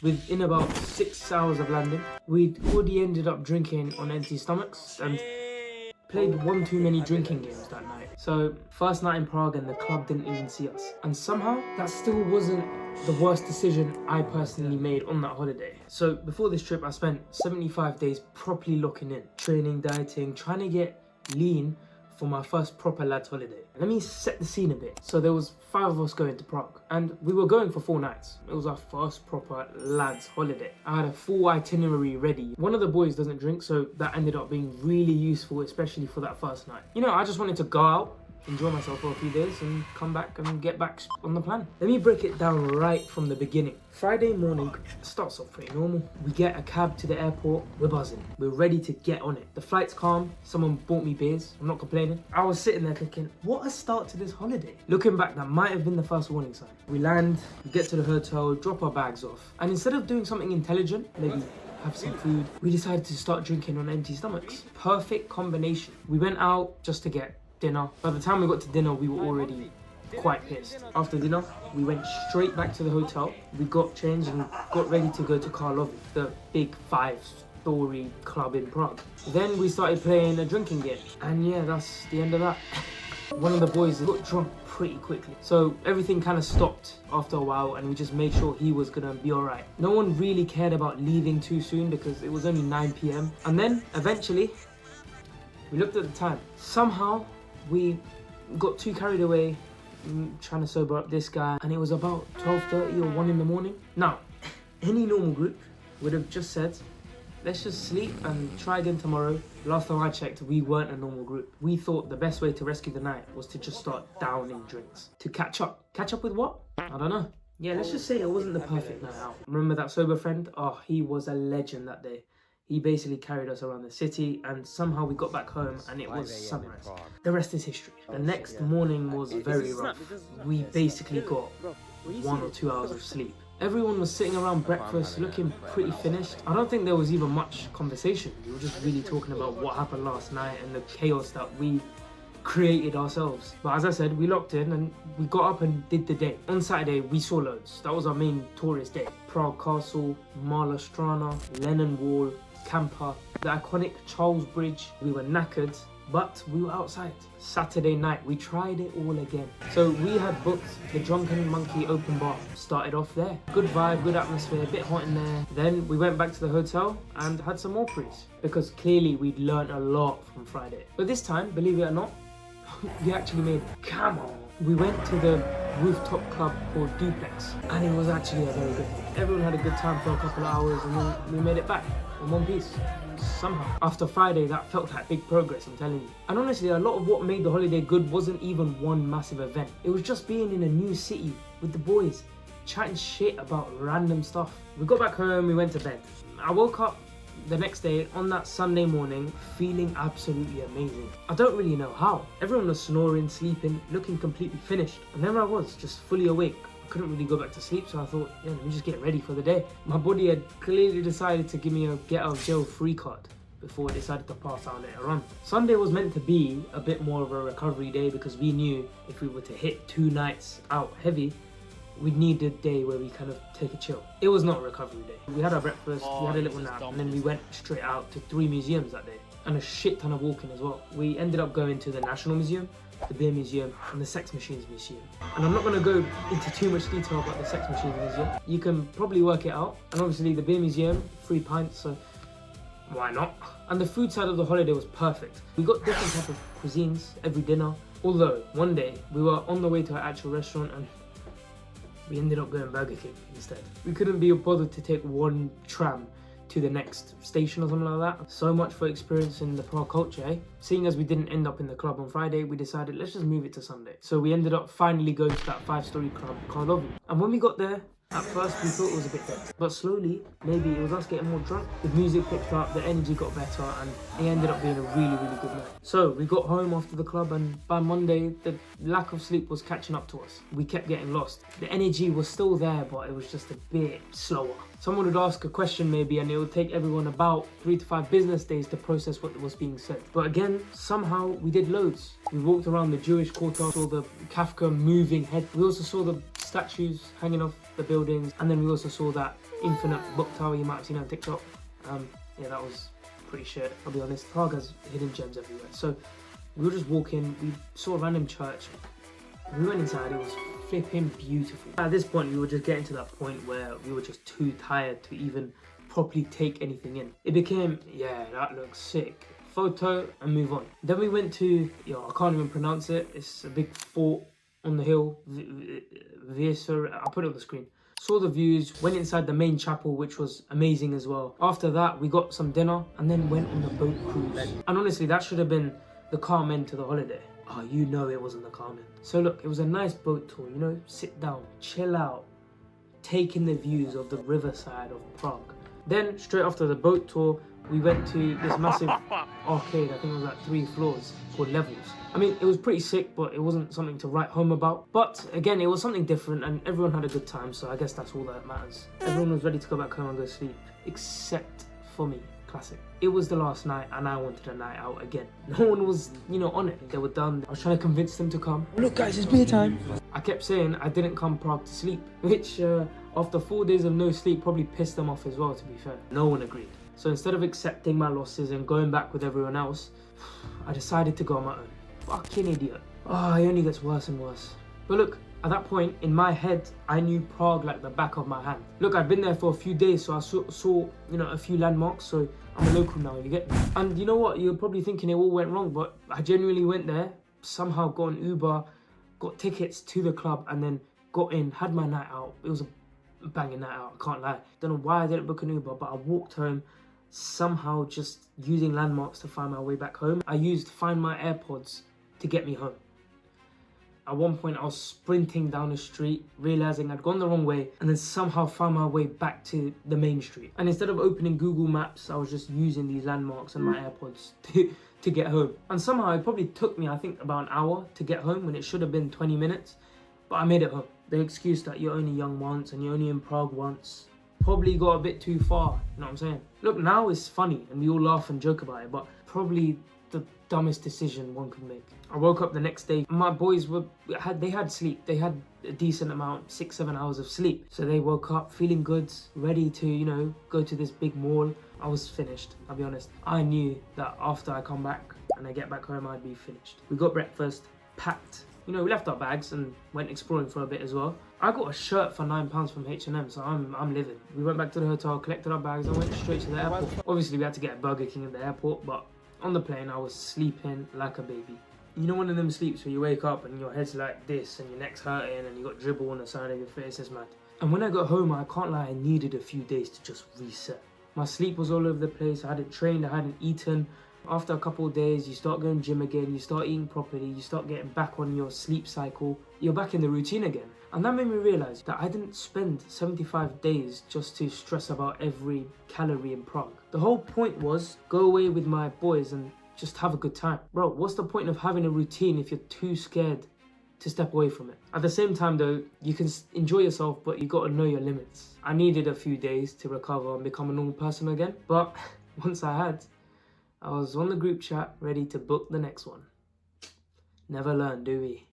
Within about 6 hours of landing, we'd already ended up drinking on empty stomachs and played one too many drinking games that night. So first night in Prague and the club didn't even see us. And somehow that still wasn't the worst decision I personally made on that holiday. So before this trip, I spent 75 days properly locking in, training, dieting, trying to get lean for my first proper lads holiday. Let me set the scene a bit. So there was 5 of us going to Prague and we were going for 4 nights. It was our first proper lads holiday. I had a full itinerary ready. One of the boys doesn't drink, so that ended up being really useful, especially for that first night. You know, I just wanted to go out, enjoy myself for a few days and come back and get back on the plan. Let me break it down right from the beginning. Friday morning starts off pretty normal. We get a cab to the airport, we're buzzing. We're ready to get on it. The flight's calm, someone bought me beers, I'm not complaining. I was sitting there thinking, what a start to this holiday. Looking back, that might have been the first warning sign. We land, we get to the hotel, drop our bags off. And instead of doing something intelligent, maybe have some food, we decided to start drinking on empty stomachs. Perfect combination. We went out just to get dinner. By the time we got to dinner, we were already quite pissed. After dinner, we went straight back to the hotel. We got changed and got ready to go to Karlovy, the big 5-story club in Prague. Then we started playing a drinking game. And yeah, that's the end of that. One of the boys got drunk pretty quickly. So everything kind of stopped after a while and we just made sure he was gonna be all right. No one really cared about leaving too soon because it was only 9 p.m. And then eventually, we looked at the time. Somehow, we got too carried away trying to sober up this guy, and it was about 12:30 or 1 in the morning. Now, any normal group would have just said, let's just sleep and try again tomorrow. Last time I checked, we weren't a normal group. We thought the best way to rescue the night was to just start downing drinks. To catch up. Catch up with what? I don't know. Yeah, let's just say it wasn't the perfect night out. Remember that sober friend? Oh, he was a legend that day. He basically carried us around the city and somehow we got back home and it was sunrise. The rest is history. The next morning was very rough. We basically got 1 or 2 hours of sleep. Everyone was sitting around breakfast looking pretty finished. I don't think there was even much conversation. We were just really talking about what happened last night and the chaos that we created ourselves. But as I said, we locked in and we got up and did the day. On Saturday, we saw loads. That was our main tourist day. Prague Castle, Mala Strana, Lenin Wall, Camper, the iconic Charles Bridge. We were knackered, but we were outside. Saturday night, we tried it all again. So we had booked the Drunken Monkey open bar. Started off there. Good vibe, good atmosphere, a bit hot in there. Then we went back to the hotel and had some more prees because clearly we'd learned a lot from Friday. But this time, believe it or not, we actually made come on. We went to the rooftop club called Duplex and it was actually a very good thing. Everyone had a good time for a couple of hours and then we made it back in one piece. Somehow. After Friday, that felt like big progress, I'm telling you. And honestly, a lot of what made the holiday good wasn't even one massive event. It was just being in a new city with the boys, chatting shit about random stuff. We got back home, we went to bed. I woke up the next day on that Sunday morning feeling absolutely amazing. I don't really know how. Everyone was snoring, sleeping, looking completely finished. And there I was, just fully awake. I couldn't really go back to sleep, so I thought, yeah, let me just get ready for the day. My body had clearly decided to give me a get out of jail free card before it decided to pass out later on. Sunday was meant to be a bit more of a recovery day because we knew if we were to hit 2 nights out heavy, we'd need a day where we kind of take a chill. It was not a recovery day. We had our breakfast, we had a little nap, and then we went straight out to 3 museums that day. And a shit ton of walking as well. We ended up going to the National Museum, the Beer Museum, and the Sex Machines Museum. And I'm not going to go into too much detail about the Sex Machines Museum. You can probably work it out. And obviously the Beer Museum, free pints, so why not? And the food side of the holiday was perfect. We got different type of cuisines every dinner. Although, one day, we were on the way to an actual restaurant and we ended up going Burger King instead. We couldn't be bothered to take one tram to the next station or something like that. So much for experiencing the Prague culture, eh? Seeing as we didn't end up in the club on Friday, we decided let's just move it to Sunday. So we ended up finally going to that 5-story club, Karlovy. And when we got there, at first we thought it was a bit dead. But slowly, maybe it was us getting more drunk. The music picked up, the energy got better, and it ended up being a really, really good night. So we got home after the club, and by Monday, the lack of sleep was catching up to us. We kept getting lost. The energy was still there, but it was just a bit slower. Someone would ask a question maybe and it would take everyone about 3 to 5 business days to process what was being said. But again, somehow we did loads. We walked around the Jewish quarter, saw the Kafka moving head. We also saw the statues hanging off the buildings, and then we also saw that infinite book tower you might have seen on TikTok. Yeah, that was pretty shit, I'll be honest. Prague has hidden gems everywhere. So we were just walking, we saw a random church. We went inside, it was flipping beautiful. At this point, we were just getting to that point where we were just too tired to even properly take anything in. It became, yeah, that looks sick. Photo and move on. Then we went to, I can't even pronounce it. It's a big fort on the hill. I'll put it on the screen. Saw the views, went inside the main chapel, which was amazing as well. After that, we got some dinner and then went on the boat cruise. And honestly, that should have been the calm end to the holiday. Oh, you know it wasn't the calm end. So look, it was a nice boat tour, sit down, chill out, taking the views of the riverside of Prague. Then, straight after the boat tour, we went to this massive arcade. I think it was like 3 floors, called Levels. I mean, it was pretty sick, but it wasn't something to write home about. But again, it was something different and everyone had a good time, so I guess that's all that matters. Everyone was ready to go back home and go sleep, except for me. Classic. It was the last night and I wanted a night out again. No one was, on it. They were done. I was trying to convince them to come. Look guys, it's beer time. I kept saying I didn't come Prague to sleep, which after 4 days of no sleep probably pissed them off as well, to be fair. No one agreed. So instead of accepting my losses and going back with everyone else, I decided to go on my own. Fucking idiot. Oh, it only gets worse and worse. But look, at that point, in my head, I knew Prague like the back of my hand. Look, I'd been there for a few days, so I saw a few landmarks, so I'm a local now, you get me? And you know what? You're probably thinking it all went wrong, but I genuinely went there, somehow got an Uber, got tickets to the club, and then got in, had my night out. It was a banging night out, I can't lie. Don't know why I didn't book an Uber, but I walked home, somehow just using landmarks to find my way back home. I used Find My AirPods to get me home. At one point, I was sprinting down the street, realizing I'd gone the wrong way, and then somehow found my way back to the main street. And instead of opening Google Maps, I was just using these landmarks and my AirPods to get home. And somehow it probably took me, I think, about an hour to get home when it should have been 20 minutes. But I made it home. The excuse that you're only young once and you're only in Prague once probably got a bit too far, you know what I'm saying? Look, now it's funny and we all laugh and joke about it, but probably the dumbest decision one could make. I woke up the next day. My boys had sleep. They had a decent amount, 6-7 hours of sleep. So they woke up feeling good, ready to, go to this big mall. I was finished, I'll be honest. I knew that after I come back and I get back home, I'd be finished. We got breakfast, packed. We left our bags and went exploring for a bit as well. I got a shirt for £9 from H&M, so I'm living. We went back to the hotel, collected our bags and went straight to the airport. Obviously, we had to get a Burger King at the airport, but on the plane, I was sleeping like a baby. One of them sleeps where you wake up and your head's like this and your neck's hurting and you got dribble on the side of your face. It's mad. And when I got home, I can't lie, I needed a few days to just reset. My sleep was all over the place. I hadn't trained, I hadn't eaten. After a couple of days, you start going gym again, you start eating properly, you start getting back on your sleep cycle. You're back in the routine again. And that made me realize that I didn't spend 75 days just to stress about every calorie in Prague. The whole point was go away with my boys and just have a good time. Bro, what's the point of having a routine if you're too scared to step away from it? At the same time though, you can enjoy yourself, but you gotta know your limits. I needed a few days to recover and become a normal person again. But once I was on the group chat ready to book the next one. Never learn, do we?